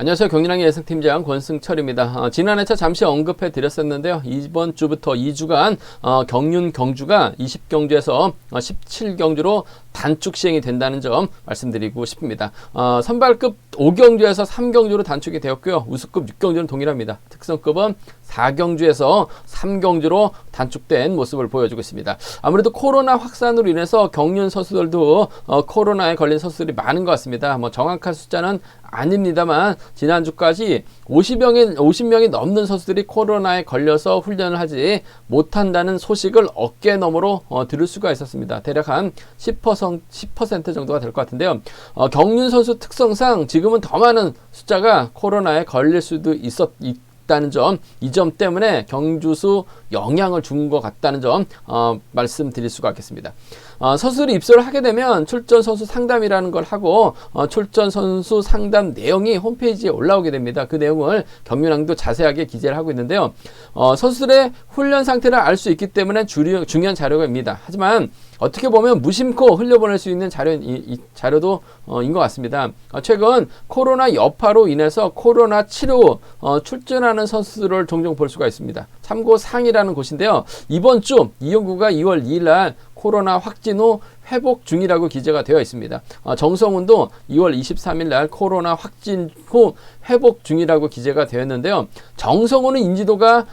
안녕하세요. 경리랑의 예상팀장 권승철입니다. 지난 회차 잠시 언급해 드렸었는데요. 이번 주부터 2주간 경륜 경주가 20경주에서 17경주로 단축 시행이 된다는 점 말씀드리고 싶습니다. 선발급 5경주에서 3경주로 단축이 되었고요. 우수급 6경주는 동일합니다. 특성급은 4경주에서 3경주로 단축된 모습을 보여주고 있습니다. 아무래도 코로나 확산으로 인해서 경륜 선수들도 코로나에 걸린 선수들이 많은 것 같습니다. 정확한 숫자는 아닙니다만 지난주까지 50명이 넘는 선수들이 코로나에 걸려서 훈련을 하지 못한다는 소식을 어깨너머로 들을 수가 있었습니다. 대략 한 10% 정도가 될 것 같은데요. 경륜 선수 특성상 지금은 더 많은 숫자가 코로나에 걸릴 수도 있다는 점, 이 점 때문에 경주수 영향을 준 것 같다는 점 말씀드릴 수가 있겠습니다. 선수들이 입소를 하게 되면 출전 선수 상담이라는 걸 하고 출전 선수 상담 내용이 홈페이지에 올라오게 됩니다. 그 내용을 경륜왕도 자세하게 기재를 하고 있는데요. 선수들의 훈련 상태를 알 수 있기 때문에 중요한 자료입니다. 하지만 어떻게 보면 무심코 흘려보낼 수 있는 자료도 인 것 같습니다. 최근 코로나 여파로 인해서 코로나 치료 출전하는 선수들을 종종 볼 수가 있습니다. 참고상이라는 곳인데요. 이번 주 이용구가 2월 2일 날 코로나 확진 후 회복 중이라고 기재가 되어 있습니다. 정성훈도 2월 23일 날 코로나 확진 후 회복 중이라고 기재가 되었는데요. 정성훈은 인지도가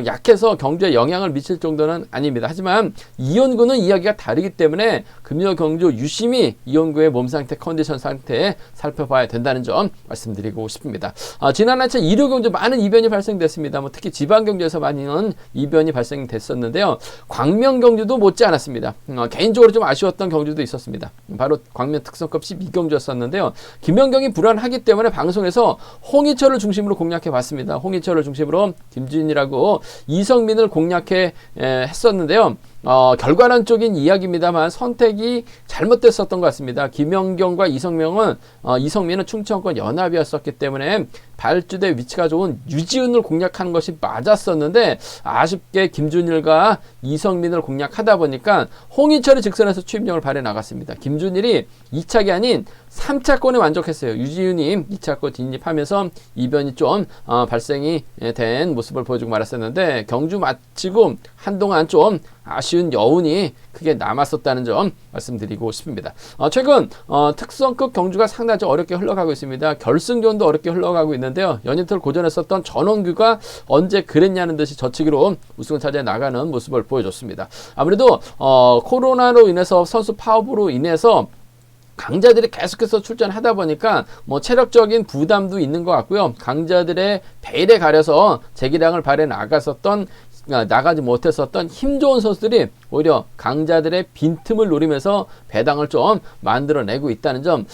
약해서 경주에 영향을 미칠 정도는 아닙니다. 하지만 이용구는 이야기가 다르기 때문에 금요 경주 유심히 이용구의 몸 상태, 컨디션 상태 살펴봐야 된다는 점 말씀드리고 싶습니다. 지난 한차 1호 경주 많은 이변이 발생됐습니다. 특히 지방 경주에서 많은 이변이 발생됐었는데요. 광명 경주도 못지 않았습니다. 개인적으로 좀 아쉬웠던 경주도 있었습니다. 바로 광명 특성급 12경주였었는데요. 김연경이 불안하기 때문에 방송에서 홍희철을 중심으로 공략해 봤습니다. 홍희철을 중심으로 김준이라고 이성민을 공략해 했었는데요. 결과론 쪽인 이야기입니다만 선택이 잘못됐었던 것 같습니다. 김연경과 이성민은 충청권 연합이었었기 때문에 발주대 위치가 좋은 유지은을 공략하는 것이 맞았었는데 아쉽게 김준일과 이성민을 공략하다 보니까 홍희철이 직선에서 추임령을 발해 나갔습니다. 김준일이 2차가 아닌 3차권에 만족했어요. 유지은이 2차권 진입하면서 이변이 좀 발생이 된 모습을 보여주고 말았었는데 경주 마치고 한동안 좀 아쉬운 여운이 크게 남았었다는 점 말씀드리고 싶습니다. 최근 특성급 경주가 상당히 어렵게 흘러가고 있습니다. 결승전도 어렵게 흘러가고 있는데요. 연이틀 고전했었던 전원규가 언제 그랬냐는 듯이 저치기로 우승을 차지해 나가는 모습을 보여줬습니다. 아무래도 코로나로 인해서 선수 파업으로 인해서 강자들이 계속해서 출전하다 보니까 체력적인 부담도 있는 것 같고요. 강자들의 배일에 가려서 재기량을 발해 나가지 못했었던 힘 좋은 선수들이 오히려 강자들의 빈틈을 노리면서 배당을 좀 만들어내고 있다는 점,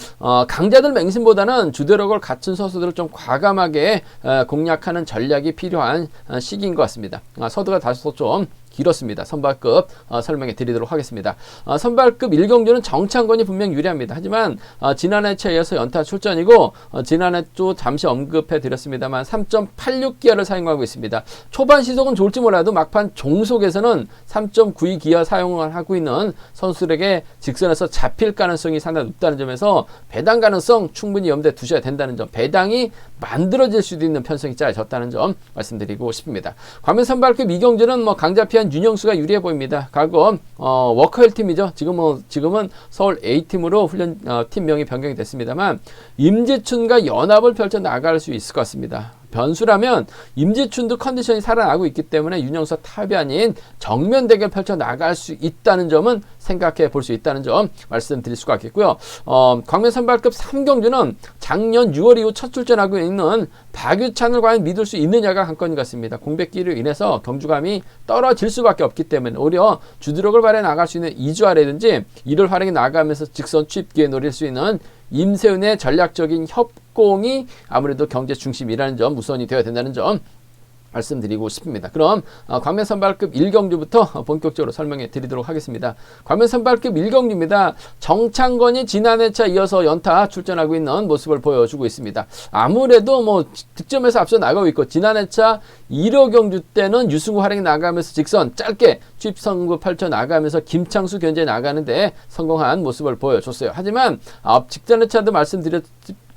강자들 맹신보다는 주도력을 갖춘 선수들을 좀 과감하게 공략하는 전략이 필요한 시기인 것 같습니다. 서두가 다소 좀 길었습니다. 선발급 설명해 드리도록 하겠습니다. 선발급 1경주는 정창권이 분명 유리합니다. 하지만 지난해 차이에서 연타 출전이고 지난해 또 잠시 언급해 드렸습니다만 3.86기어를 사용하고 있습니다. 초반 시속은 좋을지 몰라도 막판 종속에서는 3.92기어 사용을 하고 있는 선수들에게 직선에서 잡힐 가능성이 상당히 높다는 점에서 배당 가능성 충분히 염두에 두셔야 된다는 점, 배당이 만들어질 수도 있는 편성이 짜여졌다는 점 말씀드리고 싶습니다. 과면 선발급 2경주는 강자 피한 윤영수가 유리해 보입니다. 과거 워커힐 팀이죠. 지금은 서울 A팀으로 훈련 팀명이 변경이 됐습니다만 임지춘과 연합을 펼쳐 나갈 수 있을 것 같습니다. 변수라면 임지춘도 컨디션이 살아나고 있기 때문에 윤영수와 탑이 아닌 정면 대결 펼쳐 나갈 수 있다는 점은 생각해 볼 수 있다는 점 말씀드릴 수가 있겠고요. 광명 선발급 3경주는 작년 6월 이후 첫 출전하고 있는 박유찬을 과연 믿을 수 있느냐가 관건인 것 같습니다. 공백기로 인해서 경주감이 떨어질 수밖에 없기 때문에 오히려 주도력을 발휘해 나갈 수 있는 이주아라든지 이를 활용해 나가면서 직선 취입 기회 노릴 수 있는 임세훈의 전략적인 협공이 아무래도 경제 중심이라는 점, 우선이 되어야 된다는 점 말씀드리고 싶습니다. 그럼 광명 선발급 1경주부터 본격적으로 설명해 드리도록 하겠습니다. 광명 선발급 1경주입니다. 정창건이 지난해차 이어서 연타 출전하고 있는 모습을 보여주고 있습니다. 아무래도 득점에서 앞서 나가고 있고 지난해차 1호 경주 때는 유승우 활약이 나가면서 직선 짧게 취입선구 펼쳐 나가면서 김창수 견제 나가는데 성공한 모습을 보여줬어요. 하지만 직전해차도 말씀드렸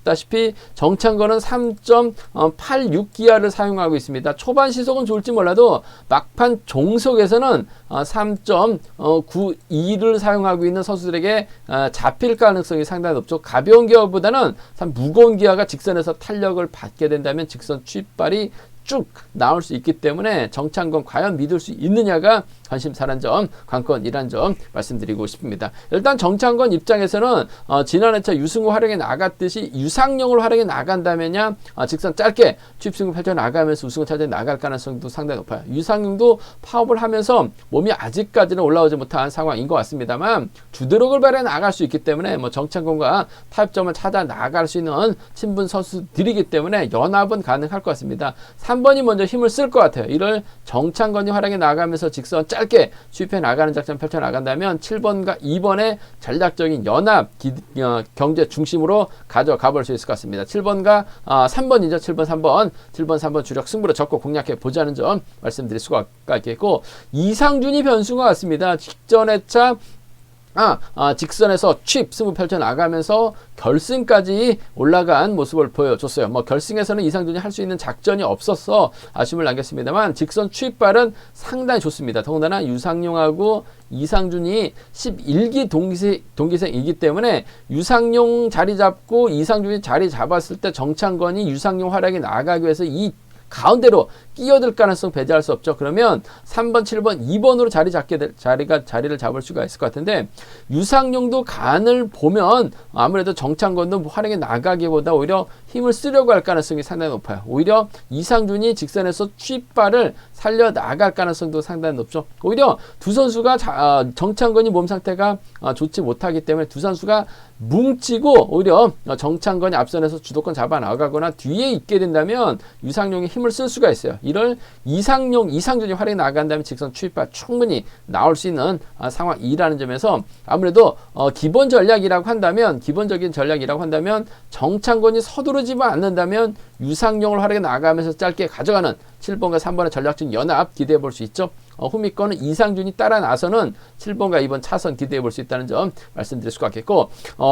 보시다시피 정창건은 3.86기아를 사용하고 있습니다. 초반 시속은 좋을지 몰라도 막판 종속에서는 3.92를 사용하고 있는 선수들에게 잡힐 가능성이 상당히 높죠. 가벼운 기아보다는 무거운 기아가 직선에서 탄력을 받게 된다면 직선 취입발이 쭉 나올 수 있기 때문에 정창건 과연 믿을 수 있느냐가 관심사란 점, 관건이란 점 말씀드리고 싶습니다. 일단 정창건 입장에서는 지난 회차 유승우 활용에 나갔듯이 유상용을 활용해 나간다면야 직선 짧게 취입승부 펼쳐 나가면서 우승을 찾아 나갈 가능성도 상당히 높아요. 유상용도 파업을 하면서 몸이 아직까지는 올라오지 못한 상황인 것 같습니다만 주드록을 발휘해 나갈 수 있기 때문에 뭐 정창건과 타협점을 찾아 나갈 수 있는 친분 선수들이기 때문에 연합은 가능할 것 같습니다. 3번이 먼저 힘을 쓸 것 같아요. 이를 정창건이 활용해 나가면서 직선 짧게 수입해 나가는 작전 펼쳐 나간다면 7번과 2번의 전략적인 연합 경제 중심으로 가져가 볼 수 있을 것 같습니다. 7번과 3번이죠. 7번 3번 주력 승부로 적고 공략해 보자는 점 말씀드릴 수가 있겠고, 이상준이 변수가 같습니다. 직전의 차 직선에서 취입 승부 펼쳐 나가면서 결승까지 올라간 모습을 보여줬어요. 뭐 결승에서는 이상준이 할 수 있는 작전이 없어서 아쉬움을 남겼습니다만 직선 취입발은 상당히 좋습니다. 더군다나 유상용하고 이상준이 11기 동기생이기 때문에 유상용 자리 잡고 이상준이 자리 잡았을 때 정창건이 유상용 활약에 나가기 위해서 이 가운데로 끼어들 가능성 배제할 수 없죠. 그러면 3번, 7번, 2번으로 자리를 잡을 수가 있을 것 같은데, 유상용도 간을 보면 아무래도 정창건도 활용해 나가기보다 오히려 힘을 쓰려고 할 가능성이 상당히 높아요. 오히려 이상준이 직선에서 취입발을 살려 나갈 가능성도 상당히 높죠. 오히려 두 선수가 정창건이 몸 상태가 좋지 못하기 때문에 두 선수가 뭉치고 오히려 정창건이 앞선에서 주도권 잡아 나가거나 뒤에 있게 된다면 유상용이 힘을 쓸 수가 있어요. 이를 이상준이 활용해 나간다면 직선 취입발 충분히 나올 수 있는 상황이라는 점에서 아무래도 기본적인 전략이라고 한다면 정창건이 서두르지만 않는다면 유상용을 활용해 나가면서 짧게 가져가는 7번과 3번의 전략적인 연합 기대해 볼 수 있죠. 후미권은 이상준이 따라 나서는 7번과 2번 차선 기대해 볼 수 있다는 점 말씀드릴 수가 있겠고,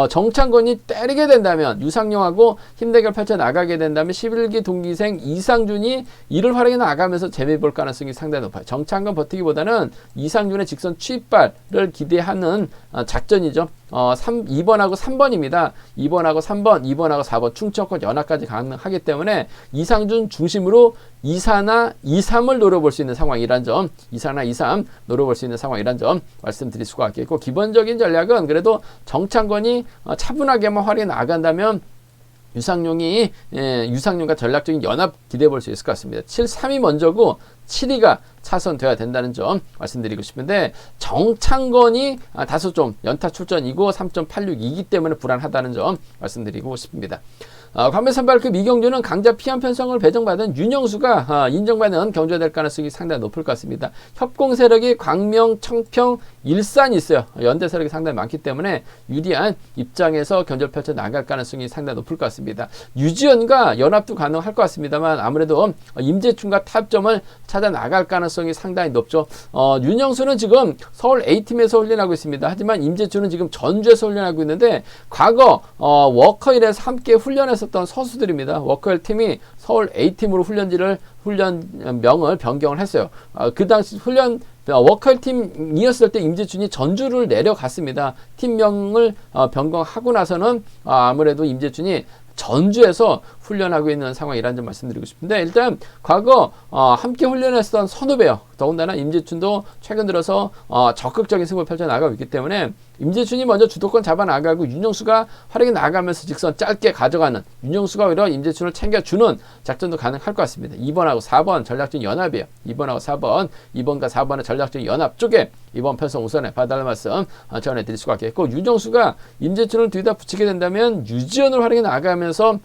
정창건이 때리게 된다면 유상용하고 힘대결 펼쳐 나가게 된다면 11기 동기생 이상준이 이를 활용해 나가면서 재미 볼 가능성이 상당히 높아요. 정창건 버티기보다는 이상준의 직선 취입발을 기대하는 작전이죠. 2번하고 3번입니다. 2번하고 4번 충청권 연합까지 가능하기 때문에 이상준 중심으로 2사나 2-3을 노려볼 수 있는 상황이란 점, 2사나 2-3 노려볼 수 있는 상황이란 점 말씀드릴 수가 있겠고, 기본적인 전략은 그래도 정창건이 차분하게만 활용해 나간다면 유상용과 전략적인 연합 기대해 볼 수 있을 것 같습니다. 7-3이 먼저고 7위가 차선돼야 된다는 점 말씀드리고 싶은데, 정창건이 다소 좀 연타 출전이고 3.86이기 때문에 불안하다는 점 말씀드리고 싶습니다. 관매 선발급 이경주는 강자 피한 편성을 배정받은 윤영수가 인정받는 경주가 될 가능성이 상당히 높을 것 같습니다. 협공 세력이 광명, 청평, 일산이 있어요. 연대 세력이 상당히 많기 때문에 유리한 입장에서 견제를 펼쳐 나갈 가능성이 상당히 높을 것 같습니다. 유지연과 연합도 가능할 것 같습니다만 아무래도 임재춘과 타협점을 찾아 나갈 가능성이 상당히 높죠. 윤영수는 지금 서울 A팀에서 훈련하고 있습니다. 하지만 임재춘은 지금 전주에서 훈련하고 있는데, 과거 워커힐에서 함께 훈련했었던 선수들입니다. 워커힐 팀이 서울 A팀으로 훈련명을 변경을 했어요. 그 당시 워커힐 팀이었을 때 임재춘이 전주를 내려갔습니다. 팀명을 변경하고 나서는 아무래도 임재춘이 전주에서 훈련하고 있는 상황이라는 점 말씀드리고 싶은데, 일단 과거 함께 훈련했던 선후배요. 더군다나 임재춘도 최근 들어서 적극적인 승부를 펼쳐 나가고 있기 때문에 임재춘이 먼저 주도권 잡아 나가고 윤영수가 활약해 나가면서 직선 짧게 가져가는, 윤영수가 오히려 임재춘을 챙겨주는 작전도 가능할 것 같습니다. 2번하고 4번 전략적인 연합이에요. 2번하고 2번과 4번의 전략적인 연합 쪽에 이번 편성 우선에 봐달라는 말씀 전해드릴 수가 있겠고, 윤영수가 임재춘을 뒤에다 붙이게 된다면 유지연을 활용해 나가면서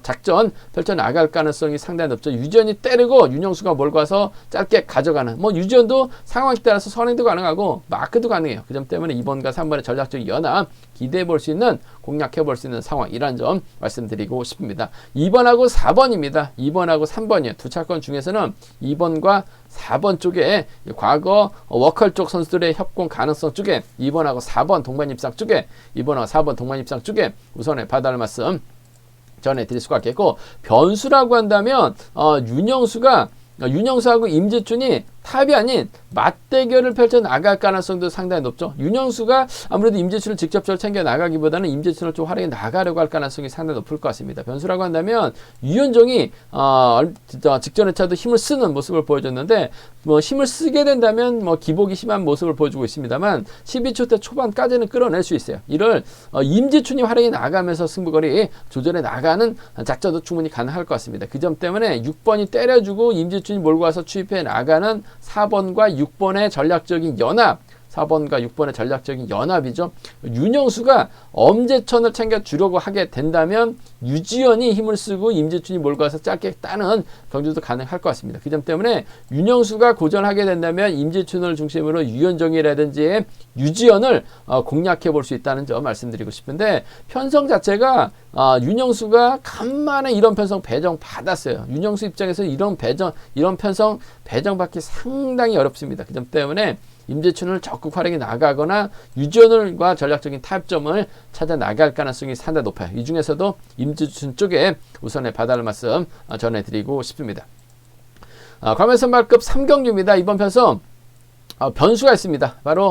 작전 펼쳐 나갈 가능성이 상당히 높죠. 유지연이 때리고 윤영수가 몰고 와서 짧게 가져가는, 유지연도 상황에 따라서 선행도 가능하고 마크도 가능해요. 그 점 때문에 2번과 3번의 전략적 연합 기대해 볼 수 있는, 공략해 볼 수 있는 상황이라는 점 말씀드리고 싶습니다. 2번하고 4번입니다. 2번하고 3번이요. 두 차권 중에서는 2번과 4번 쪽에 과거 워컬 쪽 선수들의 협공 가능성 쪽에 2번하고 4번 동반 입상 쪽에 우선에 봐달라는 말씀 전해드릴 수가 있겠고, 변수라고 한다면 윤영수하고 임재춘이 탑이 아닌 맞대결을 펼쳐 나갈 가능성도 상당히 높죠. 윤영수가 아무래도 임재춘을 직접적으로 챙겨 나가기보다는 임재춘을 좀 활용해 나가려고 할 가능성이 상당히 높을 것 같습니다. 변수라고 한다면 유현종이 직전 회차도 힘을 쓰는 모습을 보여줬는데, 힘을 쓰게 된다면 기복이 심한 모습을 보여주고 있습니다만 12초 때 초반까지는 끌어낼 수 있어요. 이를 임재춘이 활용해 나가면서 승부거리 조절해 나가는 작전도 충분히 가능할 것 같습니다. 그 점 때문에 6번이 때려주고 임재춘이 몰고 와서 추입해 나가는 4번과 6번의 전략적인 연합, 4번과 6번의 전략적인 연합이죠. 윤영수가 엄재천을 챙겨주려고 하게 된다면 유지현이 힘을 쓰고 임재춘이 몰고 와서 짧게 따는 경주도 가능할 것 같습니다. 그 점 때문에 윤영수가 고전하게 된다면 임재춘을 중심으로 유현정이라든지 유지현을 공략해 볼 수 있다는 점 말씀드리고 싶은데, 편성 자체가 윤영수가 간만에 이런 편성 배정 받았어요. 윤영수 입장에서 이런 편성 배정받기 상당히 어렵습니다. 그 점 때문에 임재춘을 적극 활용해 나가거나 유지현과 전략적인 타협점을 찾아 나갈 가능성이 상당히 높아요. 이 중에서도 임재춘 쪽에 우선의 봐달라는 말씀 전해드리고 싶습니다. 과면선발급 3경주입니다. 이번 편성 변수가 있습니다. 바로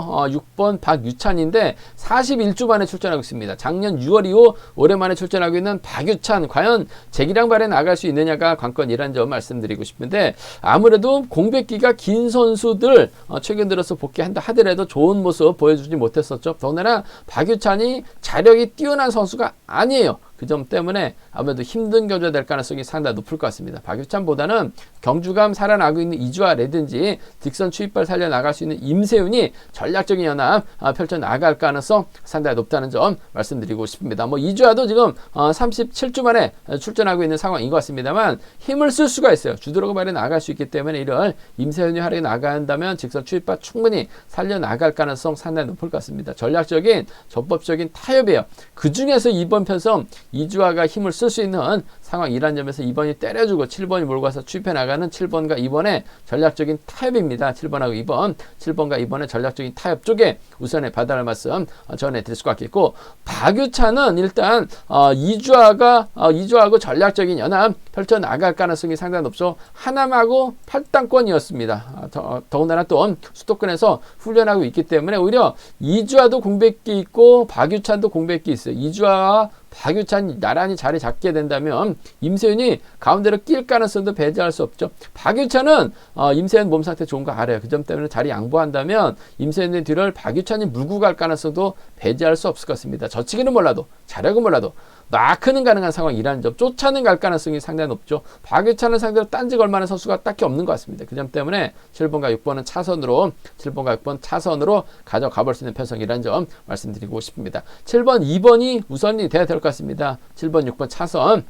6번 박유찬인데 41주 만에 출전하고 있습니다. 작년 6월 이후 오랜만에 출전하고 있는 박유찬, 과연 재기량 발에 나갈 수 있느냐가 관건이라는 점 말씀드리고 싶은데, 아무래도 공백기가 긴 선수들 최근 들어서 복귀한다 하더라도 좋은 모습 보여주지 못했었죠. 더군다나 박유찬이 자력이 뛰어난 선수가 아니에요. 그 점 때문에 아무래도 힘든 경주가 될 가능성이 상당히 높을 것 같습니다. 박유찬보다는 경주감 살아나고 있는 이주아라든지 딕선 추입발 살려나갈 수 있는 임세훈이 전략적인 연합 펼쳐나갈 가능성 상당히 높다는 점 말씀드리고 싶습니다. 이주아도 지금 37주 만에 출전하고 있는 상황인 것 같습니다만 힘을 쓸 수가 있어요. 주도로가 발에 나갈 수 있기 때문에 이를 임세훈이 활용해 나간다면 직선 추입발 충분히 살려나갈 가능성 상당히 높을 것 같습니다. 전략적인 전법적인 타협이에요. 그 중에서 이번 편성 이주아가 힘을 쓸 수 있는 상황이란 점에서 2번이 때려주고 7번이 몰고 와서 추입해 나가는 7번과 2번의 전략적인 타협입니다. 7번하고 2번, 7번과 2번의 전략적인 타협 쪽에 우선의 봐달라는 말씀 전해드릴 수가 있겠고, 박유찬은 일단 이주아하고 전략적인 연합 펼쳐 나갈 가능성이 상당히 높죠. 하남하고 8당권이었습니다. 더군다나 또 수도권에서 훈련하고 있기 때문에 오히려 이주아도 공백기 있고 박유찬도 공백기 있어요. 이주아와 박유찬이 나란히 자리 잡게 된다면 임세윤이 가운데로 낄 가능성도 배제할 수 없죠. 박유찬은 임세윤 몸 상태 좋은 거 알아요. 그 점 때문에 자리 양보한다면 임세윤의 뒤를 박유찬이 물고 갈 가능성도 배제할 수 없을 것 같습니다. 저치기는 몰라도 자력은 몰라도 마크는 가능한 상황이라는 점, 쫓아는 갈 가능성이 상당히 높죠. 박유찬을 상대로 딴지 걸 만한 선수가 딱히 없는 것 같습니다. 그 점 때문에 7번과 6번은 7번과 6번 차선으로 가져가 볼 수 있는 편성이라는 점 말씀드리고 싶습니다. 7번, 2번이 우선이 돼야 될 것 같습니다. 7번, 6번 차선.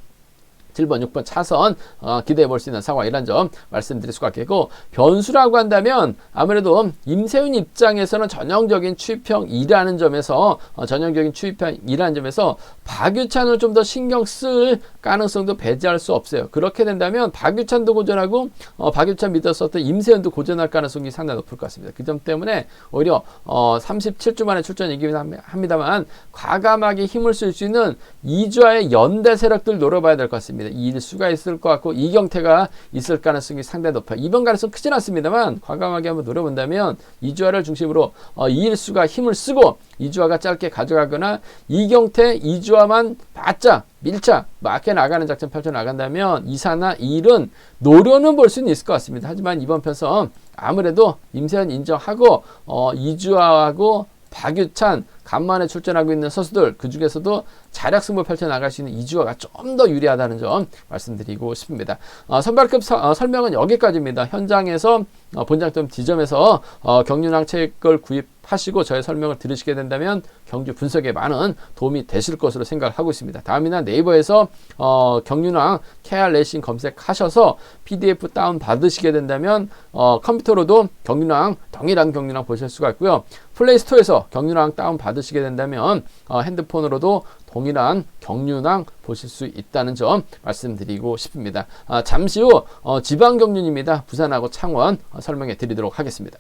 7번, 6번 차선 기대해 볼 수 있는 상황이란 점 말씀드릴 수가 있겠고, 변수라고 한다면 아무래도 임세훈 입장에서는 전형적인 추입형이라는 점에서 박유찬을 좀 더 신경 쓸 가능성도 배제할 수 없어요. 그렇게 된다면 박유찬도 고전하고 박유찬 믿었었던 임세훈도 고전할 가능성이 상당히 높을 것 같습니다. 그 점 때문에 오히려 37주 만에 출전이긴 합니다만 과감하게 힘을 쓸 수 있는 이주아의 연대 세력들 노려봐야 될 것 같습니다. 이일수가 있을 것 같고 이경태가 있을 가능성이 상당히 높아요. 이번 가능성 크진 않습니다만 과감하게 한번 노려본다면 이주아를 중심으로 이일수가 힘을 쓰고 이주아가 짧게 가져가거나 이경태, 이주아만 바짝 밀착 맞게 나가는 작전 펼쳐 나간다면 이사나 이일은 노려는 볼 수는 있을 것 같습니다. 하지만 이번 편성 아무래도 임세현 인정하고 이주아하고 박유찬 간만에 출전하고 있는 선수들, 그 중에서도 자력 승부 펼쳐 나갈 수 있는 이주아가 좀 더 유리하다는 점 말씀드리고 싶습니다. 선발급 설명은 여기까지입니다. 현장에서 본장점 지점에서 경륜왕 책을 구입하시고 저의 설명을 들으시게 된다면 경주 분석에 많은 도움이 되실 것으로 생각을 하고 있습니다. 다음이나 네이버에서 경륜왕 KR 레이싱 검색하셔서 PDF 다운 받으시게 된다면 컴퓨터로도 경륜왕 동일한 경륜왕 보실 수가 있고요. 플레이스토어에서 경륜왕 다운 받으시게 된다면 핸드폰으로도 동일한 경륜왕 보실 수 있다는 점 말씀드리고 싶습니다. 잠시 후 지방 경륜입니다. 부산하고 창원 설명해 드리도록 하겠습니다.